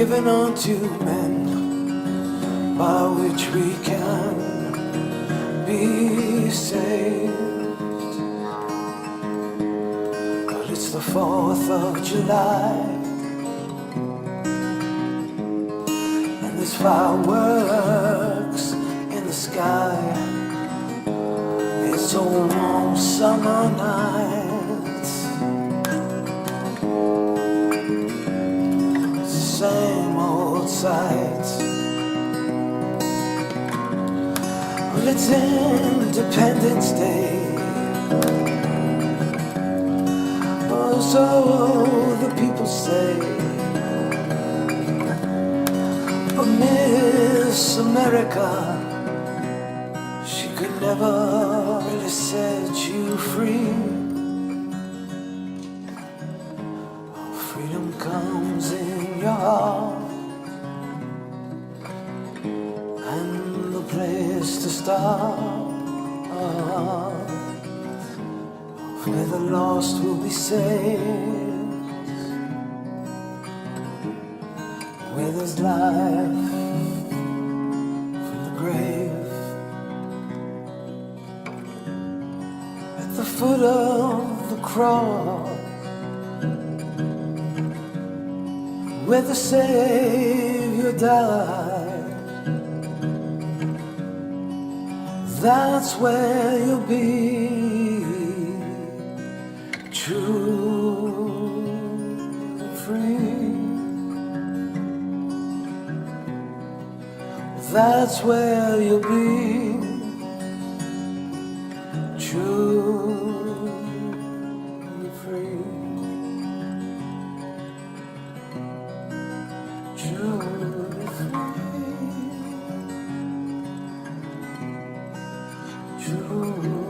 given unto men, by which we can be saved. But it's the 4th of July, and there's fireworks in the sky. It's a warm summer night. Same old sight. Well, it's Independence Day, oh, so the people say. But Miss America, she could never really set you free. Freedom comes in your heart, and the place to start, where the lost will be saved, where there's life from the grave. At the foot of the cross, where the Savior died, that's where you'll be truly free. That's where you'll be truly free. Truly free. Truly